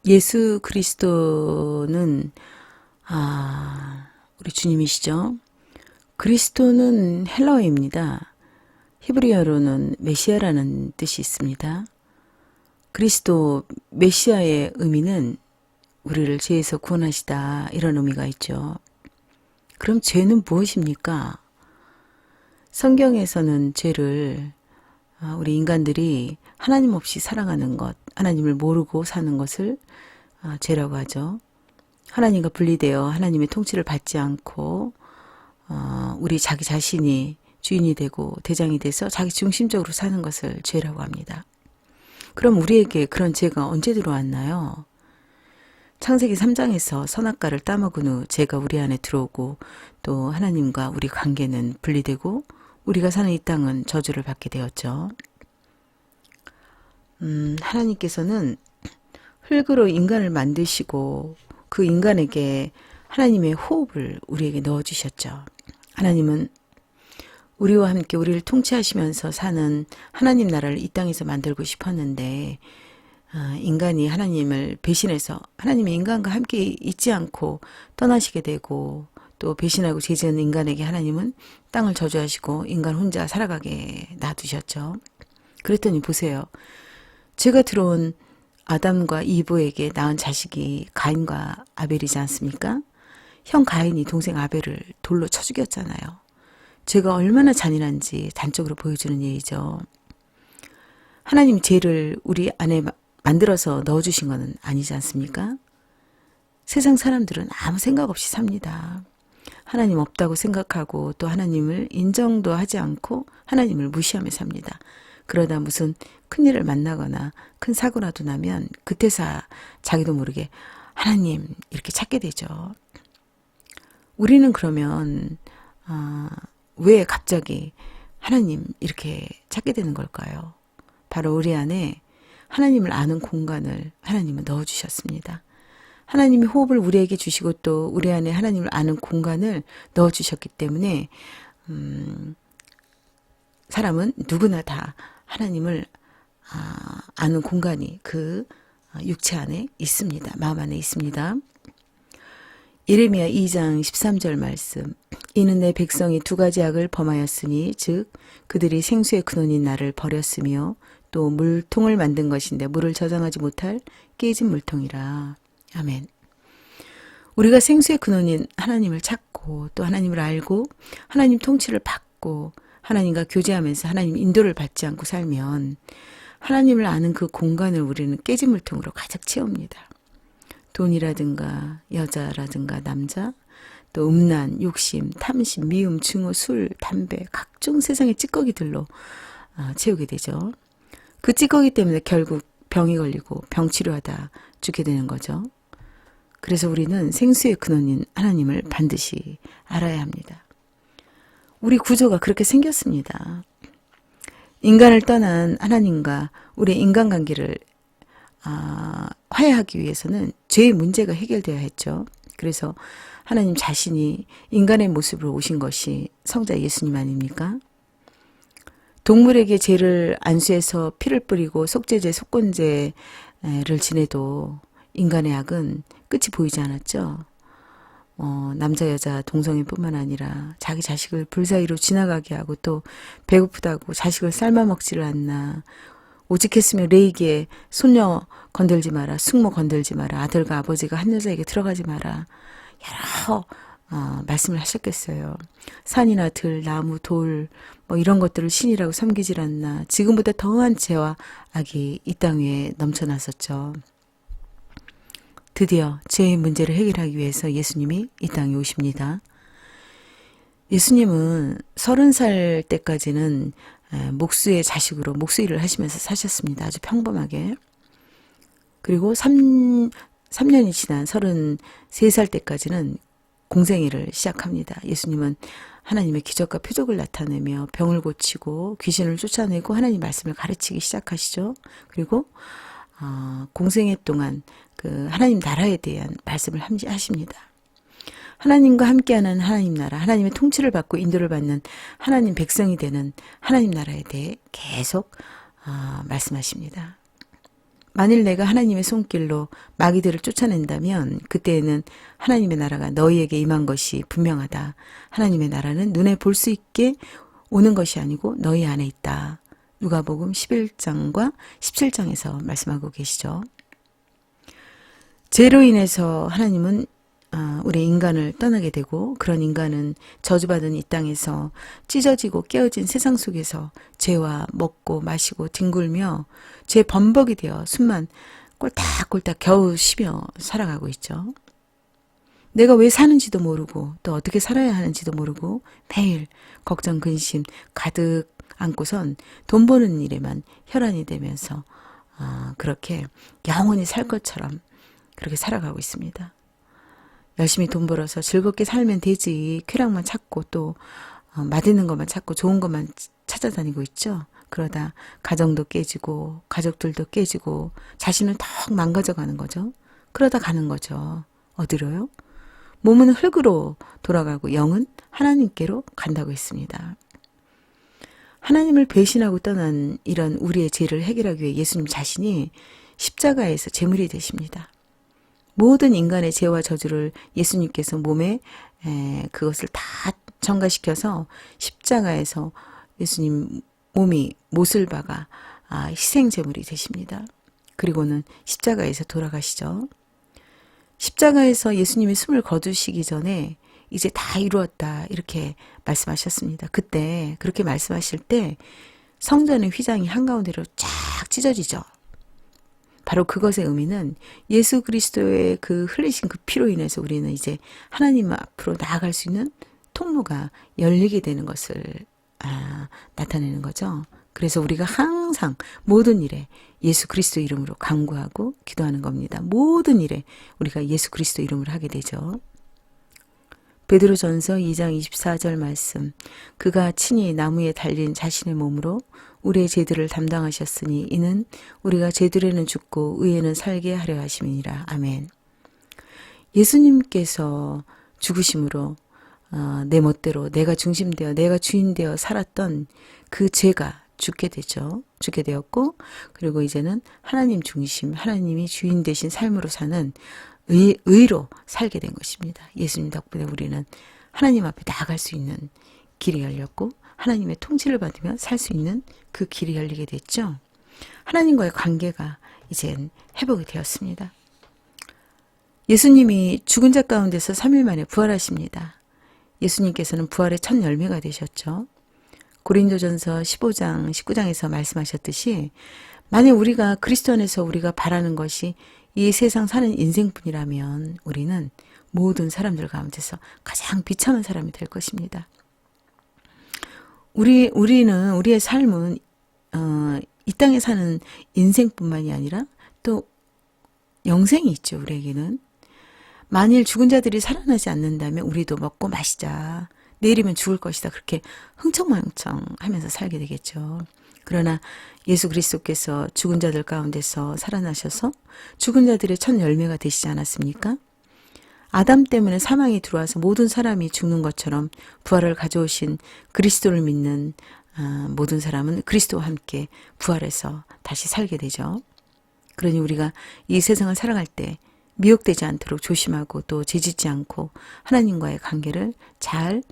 예수 그리스도는 우리 주님이시죠. 그리스도는 헬라어입니다. 히브리어로는 메시아라는 뜻이 있습니다. 그리스도 메시아의 의미는 우리를 죄에서 구원하시다 이런 의미가 있죠. 그럼 죄는 무엇입니까? 성경에서는 죄를 우리 인간들이 하나님 없이 살아가는 것, 하나님을 모르고 사는 것을 죄라고 하죠. 하나님과 분리되어 하나님의 통치를 받지 않고 우리 자기 자신이 주인이 되고 대장이 돼서 자기 중심적으로 사는 것을 죄라고 합니다. 그럼 우리에게 그런 죄가 언제 들어왔나요? 창세기 3장에서 선악과를 따먹은 후 죄가 우리 안에 들어오고 또 하나님과 우리 관계는 분리되고 우리가 사는 이 땅은 저주를 받게 되었죠. 하나님께서는 흙으로 인간을 만드시고 그 인간에게 하나님의 호흡을 우리에게 넣어주셨죠. 하나님은 우리와 함께 우리를 통치하시면서 사는 하나님 나라를 이 땅에서 만들고 싶었는데 인간이 하나님을 배신해서 하나님이 인간과 함께 있지 않고 떠나시게 되고 또 배신하고 죄지은 인간에게 하나님은 땅을 저주하시고 인간 혼자 살아가게 놔두셨죠. 그랬더니 보세요. 죄가 들어온 아담과 이브에게 낳은 자식이 가인과 아벨이지 않습니까? 형 가인이 동생 아벨을 돌로 쳐 죽였잖아요. 죄가 얼마나 잔인한지 단적으로 보여주는 예이죠. 하나님 죄를 우리 안에 만들어서 넣어주신 것은 아니지 않습니까? 세상 사람들은 아무 생각 없이 삽니다. 하나님 없다고 생각하고 또 하나님을 인정도 하지 않고 하나님을 무시하며 삽니다. 그러다 무슨 큰일을 만나거나 큰 사고라도 나면 그때서 자기도 모르게 하나님 이렇게 찾게 되죠. 우리는 그러면 왜 갑자기 하나님 이렇게 찾게 되는 걸까요? 바로 우리 안에 하나님을 아는 공간을 하나님은 넣어주셨습니다. 하나님이 호흡을 우리에게 주시고 또 우리 안에 하나님을 아는 공간을 넣어주셨기 때문에 사람은 누구나 다 하나님을 아는 공간이 그 육체 안에 있습니다. 마음 안에 있습니다. 예레미야 2장 13절 말씀. 이는 내 백성이 두 가지 악을 범하였으니 즉 그들이 생수의 근원인 나를 버렸으며 또 물통을 만든 것인데 물을 저장하지 못할 깨진 물통이라. 아멘. 우리가 생수의 근원인 하나님을 찾고 또 하나님을 알고 하나님 통치를 받고 하나님과 교제하면서 하나님 인도를 받지 않고 살면 하나님을 아는 그 공간을 우리는 깨진 물통으로 가득 채웁니다. 돈이라든가 여자라든가 남자, 또 음란, 욕심, 탐심, 미움, 증오, 술, 담배, 각종 세상의 찌꺼기들로 채우게 되죠. 그 찌꺼기 때문에 결국 병이 걸리고 병 치료하다 죽게 되는 거죠. 그래서 우리는 생수의 근원인 하나님을 반드시 알아야 합니다. 우리 구조가 그렇게 생겼습니다. 인간을 떠난 하나님과 우리의 인간관계를 화해하기 위해서는 죄의 문제가 해결되어야 했죠. 그래서 하나님 자신이 인간의 모습으로 오신 것이 성자 예수님 아닙니까? 동물에게 죄를 안수해서 피를 뿌리고 속죄제, 속건제를 지내도 인간의 악은 끝이 보이지 않았죠. 남자 여자 동성애뿐만 아니라 자기 자식을 불사이로 지나가게 하고 또 배고프다고 자식을 삶아 먹지를 않나. 오직했으며 레이기에 손녀 건들지 마라, 숙모 건들지 마라, 아들과 아버지가 한 여자에게 들어가지 마라. 여러 말씀을 하셨겠어요. 산이나 들, 나무, 돌 뭐 이런 것들을 신이라고 섬기질 않나. 지금보다 더한 죄와 악이 이 땅 위에 넘쳐났었죠. 드디어 죄의 문제를 해결하기 위해서 예수님이 이 땅에 오십니다. 예수님은 30살 때까지는 목수의 자식으로 목수 일을 하시면서 사셨습니다. 아주 평범하게. 그리고 3년이 지난 33살 때까지는 공생애를 시작합니다. 예수님은 하나님의 기적과 표적을 나타내며 병을 고치고 귀신을 쫓아내고 하나님 말씀을 가르치기 시작하시죠. 그리고 공생애 동안 그 하나님 나라에 대한 말씀을 하십니다. 하나님과 함께하는 하나님 나라, 하나님의 통치를 받고 인도를 받는 하나님 백성이 되는 하나님 나라에 대해 계속 말씀하십니다. 만일 내가 하나님의 손길로 마귀들을 쫓아낸다면 그때에는 하나님의 나라가 너희에게 임한 것이 분명하다. 하나님의 나라는 눈에 볼 수 있게 오는 것이 아니고 너희 안에 있다. 누가복음 11장과 17장에서 말씀하고 계시죠. 죄로 인해서 하나님은 우리 인간을 떠나게 되고 그런 인간은 저주받은 이 땅에서 찢어지고 깨어진 세상 속에서 죄와 먹고 마시고 뒹굴며 죄 범벅이 되어 숨만 꼴딱꼴딱 겨우 쉬며 살아가고 있죠. 내가 왜 사는지도 모르고 또 어떻게 살아야 하는지도 모르고 매일 걱정 근심 가득 안고선 돈 버는 일에만 혈안이 되면서 그렇게 영원히 살 것처럼 그렇게 살아가고 있습니다. 열심히 돈 벌어서 즐겁게 살면 되지. 쾌락만 찾고 또 맛있는 것만 찾고 좋은 것만 찾아다니고 있죠. 그러다 가정도 깨지고 가족들도 깨지고 자신을 더 망가져가는 거죠. 그러다 가는 거죠. 어디로요? 몸은 흙으로 돌아가고 영은 하나님께로 간다고 했습니다. 하나님을 배신하고 떠난 이런 우리의 죄를 해결하기 위해 예수님 자신이 십자가에서 제물이 되십니다. 모든 인간의 죄와 저주를 예수님께서 몸에 그것을 다 전가시켜서 십자가에서 예수님 몸이 못을 박아 희생제물이 되십니다. 그리고는 십자가에서 돌아가시죠. 십자가에서 예수님이 숨을 거두시기 전에 이제 다 이루었다 이렇게 말씀하셨습니다. 그때 그렇게 말씀하실 때 성전의 휘장이 한가운데로 쫙 찢어지죠. 바로 그것의 의미는 예수 그리스도의 그 흘리신 그 피로 인해서 우리는 이제 하나님 앞으로 나아갈 수 있는 통로가 열리게 되는 것을 나타내는 거죠. 그래서 우리가 항상 모든 일에 예수 그리스도 이름으로 간구하고 기도하는 겁니다. 모든 일에 우리가 예수 그리스도 이름으로 하게 되죠. 베드로전서 2장 24절 말씀. 그가 친히 나무에 달린 자신의 몸으로 우리의 죄들을 담당하셨으니 이는 우리가 죄들에는 죽고 의에는 살게 하려 하심이니라. 아멘. 예수님께서 죽으심으로 내 멋대로 내가 중심되어 내가 주인되어 살았던 그 죄가 죽게 되죠. 죽게 되었고 그리고 이제는 하나님 중심 하나님이 주인 되신 삶으로 사는 의로 살게 된 것입니다. 예수님 덕분에 우리는 하나님 앞에 나아갈 수 있는 길이 열렸고 하나님의 통치를 받으며 살 수 있는 그 길이 열리게 됐죠. 하나님과의 관계가 이젠 회복이 되었습니다. 예수님이 죽은 자 가운데서 3일 만에 부활하십니다. 예수님께서는 부활의 첫 열매가 되셨죠. 고린도전서 15장 19장에서 말씀하셨듯이 만약 우리가 그리스도 안에서 우리가 바라는 것이 이 세상 사는 인생뿐이라면 우리는 모든 사람들 가운데서 가장 비참한 사람이 될 것입니다. 우리의 삶은 이 땅에 사는 인생뿐만이 아니라 또 영생이 있죠. 우리에게는. 만일 죽은 자들이 살아나지 않는다면 우리도 먹고 마시자. 내일이면 죽을 것이다. 그렇게 흥청망청 하면서 살게 되겠죠. 그러나 예수 그리스도께서 죽은 자들 가운데서 살아나셔서 죽은 자들의 첫 열매가 되시지 않았습니까? 아담 때문에 사망이 들어와서 모든 사람이 죽는 것처럼 부활을 가져오신 그리스도를 믿는 모든 사람은 그리스도와 함께 부활해서 다시 살게 되죠. 그러니 우리가 이 세상을 살아갈 때 미혹되지 않도록 조심하고 또 죄짓지 않고 하나님과의 관계를 잘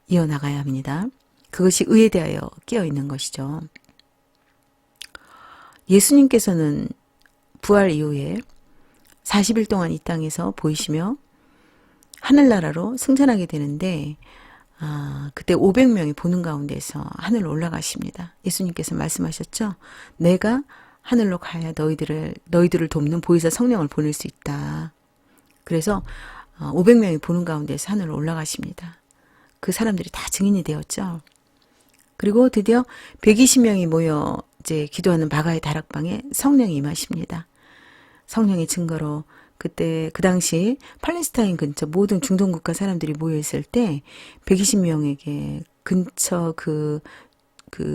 이어나가야 합니다. 그것이 의에 대하여 깨어있는 것이죠. 예수님께서는 부활 이후에 40일 동안 이 땅에서 보이시며 하늘나라로 승천하게 되는데 그때 500명이 보는 가운데서 하늘로 올라가십니다. 예수님께서 말씀하셨죠. 내가 하늘로 가야 너희들을 돕는 보혜사 성령을 보낼 수 있다. 그래서 500명이 보는 가운데서 하늘로 올라가십니다. 그 사람들이 다 증인이 되었죠. 그리고 드디어 120명이 모여 이제 기도하는 바가의 다락방에 성령이 임하십니다. 성령의 증거로 그때 그 당시 팔레스타인 근처 모든 중동 국가 사람들이 모여 있을 때 120명에게 근처 그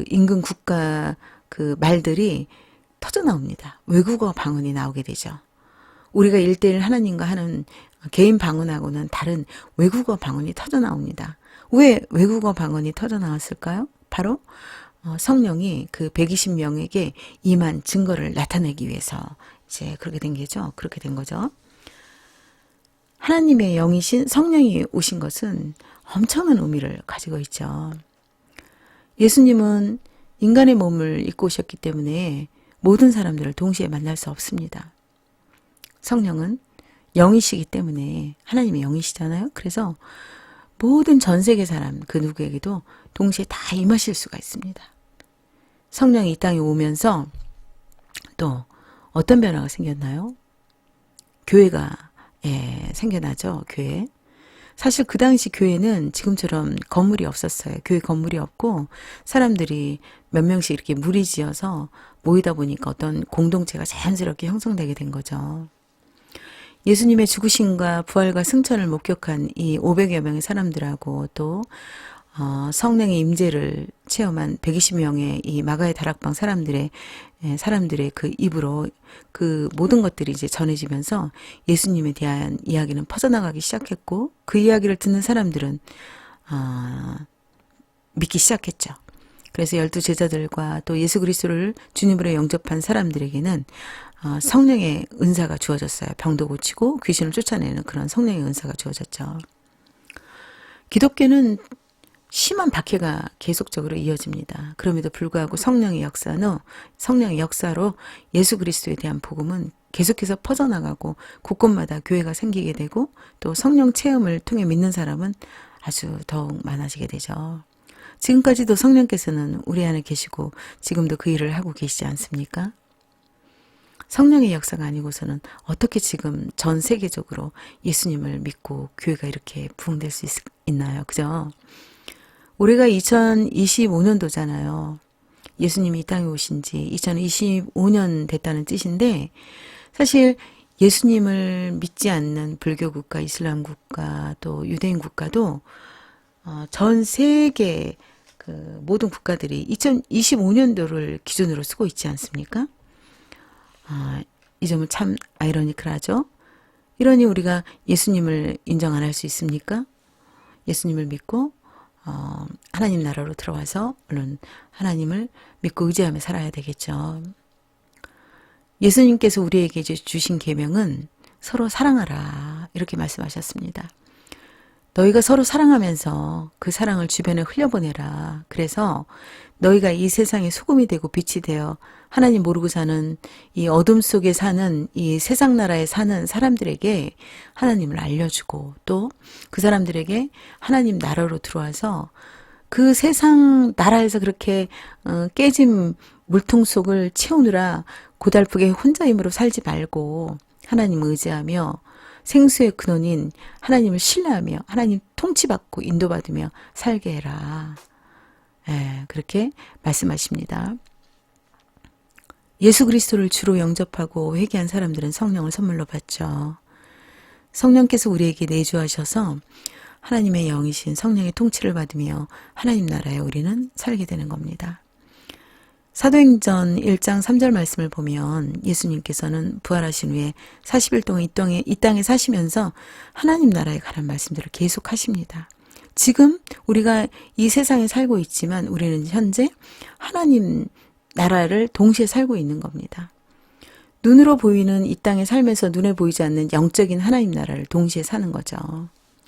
인근 국가 그 말들이 터져 나옵니다. 외국어 방언이 나오게 되죠. 우리가 1:1 하나님과 하는 개인 방언하고는 다른 외국어 방언이 터져 나옵니다. 왜 외국어 방언이 터져 나왔을까요? 바로 성령이 그 120명에게 임한 증거를 나타내기 위해서 이제 그렇게 된 거죠. 그렇게 된 거죠. 하나님의 영이신 성령이 오신 것은 엄청난 의미를 가지고 있죠. 예수님은 인간의 몸을 입고 오셨기 때문에 모든 사람들을 동시에 만날 수 없습니다. 성령은 영이시기 때문에 하나님의 영이시잖아요. 그래서 모든 전 세계 사람 그 누구에게도 동시에 다 임하실 수가 있습니다. 성령이 이 땅에 오면서 또 어떤 변화가 생겼나요? 교회가 생겨나죠. 교회. 사실 그 당시 교회는 지금처럼 건물이 없었어요. 교회 건물이 없고 사람들이 몇 명씩 이렇게 무리지어서 모이다 보니까 어떤 공동체가 자연스럽게 형성되게 된 거죠. 예수님의 죽으심과 부활과 승천을 목격한 이 500여 명의 사람들하고 또 성령의 임재를 체험한 120명의 이 마가의 다락방 사람들의 그 입으로 그 모든 것들이 이제 전해지면서 예수님에 대한 이야기는 퍼져나가기 시작했고 그 이야기를 듣는 사람들은 믿기 시작했죠. 그래서 12 제자들과 또 예수 그리스도를 주님으로 영접한 사람들에게는 성령의 은사가 주어졌어요. 병도 고치고 귀신을 쫓아내는 그런 성령의 은사가 주어졌죠. 기독교는 심한 박해가 계속적으로 이어집니다. 그럼에도 불구하고 성령의 역사로 예수 그리스도에 대한 복음은 계속해서 퍼져나가고 곳곳마다 교회가 생기게 되고 또 성령 체험을 통해 믿는 사람은 아주 더욱 많아지게 되죠. 지금까지도 성령께서는 우리 안에 계시고 지금도 그 일을 하고 계시지 않습니까? 성령의 역사가 아니고서는 어떻게 지금 전 세계적으로 예수님을 믿고 교회가 이렇게 부흥될 수 있나요? 그죠? 올해가 2025년도잖아요. 예수님이 이 땅에 오신 지 2025년 됐다는 뜻인데 사실 예수님을 믿지 않는 불교 국가, 이슬람 국가, 또 유대인 국가도 전 세계 그 모든 국가들이 2025년도를 기준으로 쓰고 있지 않습니까? 이 점은 참 아이러니컬하죠. 이러니 우리가 예수님을 인정 안 할 수 있습니까? 예수님을 믿고 하나님 나라로 들어와서 물론 하나님을 믿고 의지하며 살아야 되겠죠. 예수님께서 우리에게 주신 계명은 서로 사랑하라 이렇게 말씀하셨습니다. 너희가 서로 사랑하면서 그 사랑을 주변에 흘려보내라. 그래서 너희가 이 세상의 소금이 되고 빛이 되어 하나님 모르고 사는 이 어둠 속에 사는 이 세상 나라에 사는 사람들에게 하나님을 알려주고 또 그 사람들에게 하나님 나라로 들어와서 그 세상 나라에서 그렇게 깨진 물통 속을 채우느라 고달프게 혼자 힘으로 살지 말고 하나님을 의지하며 생수의 근원인 하나님을 신뢰하며 하나님 통치받고 인도받으며 살게 해라. 그렇게 말씀하십니다. 예수 그리스도를 주로 영접하고 회개한 사람들은 성령을 선물로 받죠. 성령께서 우리에게 내주하셔서 하나님의 영이신 성령의 통치를 받으며 하나님 나라에 우리는 살게 되는 겁니다. 사도행전 1장 3절 말씀을 보면 예수님께서는 부활하신 후에 40일 동안 이 땅에 사시면서 하나님 나라에 관한 말씀들을 계속 하십니다. 지금 우리가 이 세상에 살고 있지만 우리는 현재 하나님 나라를 동시에 살고 있는 겁니다. 눈으로 보이는 이 땅에 살면서 눈에 보이지 않는 영적인 하나님 나라를 동시에 사는 거죠.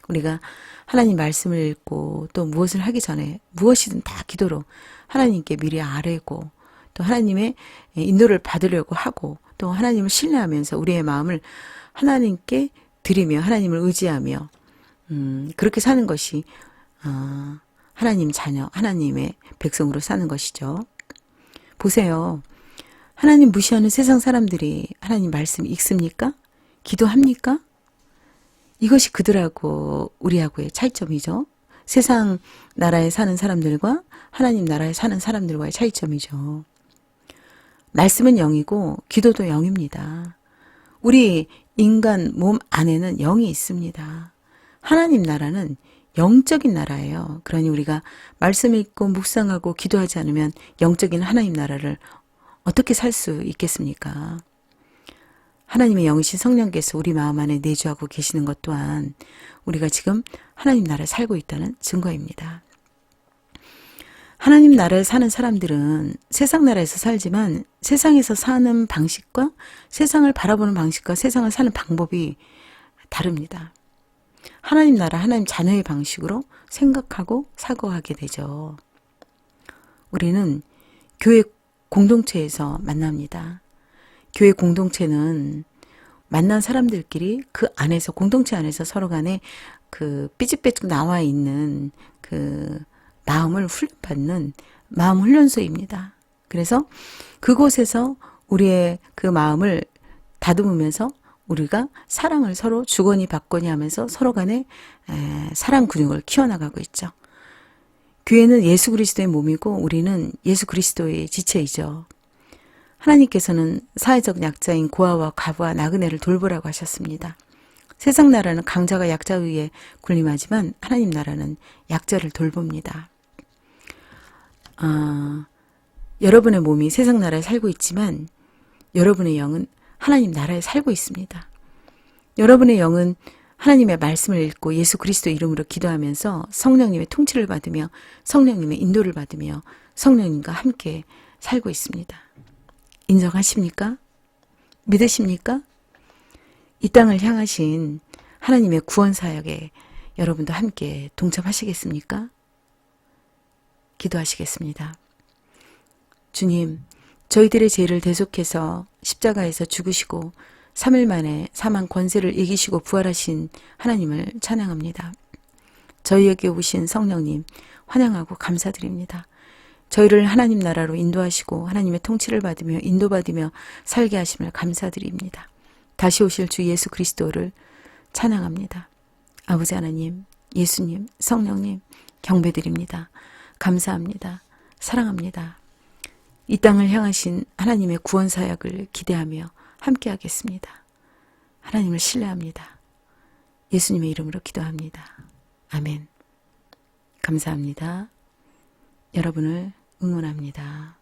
우리가 하나님 말씀을 읽고 또 무엇을 하기 전에 무엇이든 다 기도로 하나님께 미리 아뢰고 또 하나님의 인도를 받으려고 하고 또 하나님을 신뢰하면서 우리의 마음을 하나님께 드리며 하나님을 의지하며 그렇게 사는 것이 하나님 자녀, 하나님의 백성으로 사는 것이죠. 보세요. 하나님 무시하는 세상 사람들이 하나님 말씀 읽습니까? 기도합니까? 이것이 그들하고 우리하고의 차이점이죠. 세상 나라에 사는 사람들과 하나님 나라에 사는 사람들과의 차이점이죠. 말씀은 영이고 기도도 영입니다. 우리 인간 몸 안에는 영이 있습니다. 하나님 나라는 영적인 나라예요. 그러니 우리가 말씀 읽고 묵상하고 기도하지 않으면 영적인 하나님 나라를 어떻게 살 수 있겠습니까? 하나님의 영이신 성령께서 우리 마음 안에 내주하고 계시는 것 또한 우리가 지금 하나님 나라에 살고 있다는 증거입니다. 하나님 나라에 사는 사람들은 세상 나라에서 살지만 세상에서 사는 방식과 세상을 바라보는 방식과 세상을 사는 방법이 다릅니다. 하나님 나라, 하나님 자녀의 방식으로 생각하고 사고하게 되죠. 우리는 교회 공동체에서 만납니다. 교회 공동체는 만난 사람들끼리 그 안에서, 공동체 안에서 서로 간에 그 삐직삐직 나와 있는 그 마음을 훈련받는 마음 훈련소입니다. 그래서 그곳에서 우리의 그 마음을 다듬으면서 우리가 사랑을 서로 주거니 받거니 하면서 서로 간에 사랑 근육을 키워나가고 있죠. 교회는 예수 그리스도의 몸이고 우리는 예수 그리스도의 지체이죠. 하나님께서는 사회적 약자인 고아와 과부와 나그네를 돌보라고 하셨습니다. 세상 나라는 강자가 약자에 의해 군림하지만 하나님 나라는 약자를 돌봅니다. 여러분의 몸이 세상 나라에 살고 있지만 여러분의 영은 하나님 나라에 살고 있습니다. 여러분의 영은 하나님의 말씀을 읽고 예수 그리스도 이름으로 기도하면서 성령님의 통치를 받으며 성령님의 인도를 받으며 성령님과 함께 살고 있습니다. 인정하십니까? 믿으십니까? 이 땅을 향하신 하나님의 구원 사역에 여러분도 함께 동참하시겠습니까? 기도하시겠습니다. 주님, 저희들의 죄를 대속해서 십자가에서 죽으시고 3일 만에 사망 권세를 이기시고 부활하신 하나님을 찬양합니다. 저희에게 오신 성령님 환영하고 감사드립니다. 저희를 하나님 나라로 인도하시고 하나님의 통치를 받으며 인도받으며 살게 하심을 감사드립니다. 다시 오실 주 예수 그리스도를 찬양합니다. 아버지 하나님, 예수님, 성령님 경배드립니다. 감사합니다. 사랑합니다. 이 땅을 향하신 하나님의 구원 사역을 기대하며 함께하겠습니다. 하나님을 신뢰합니다. 예수님의 이름으로 기도합니다. 아멘. 감사합니다. 여러분을 응원합니다.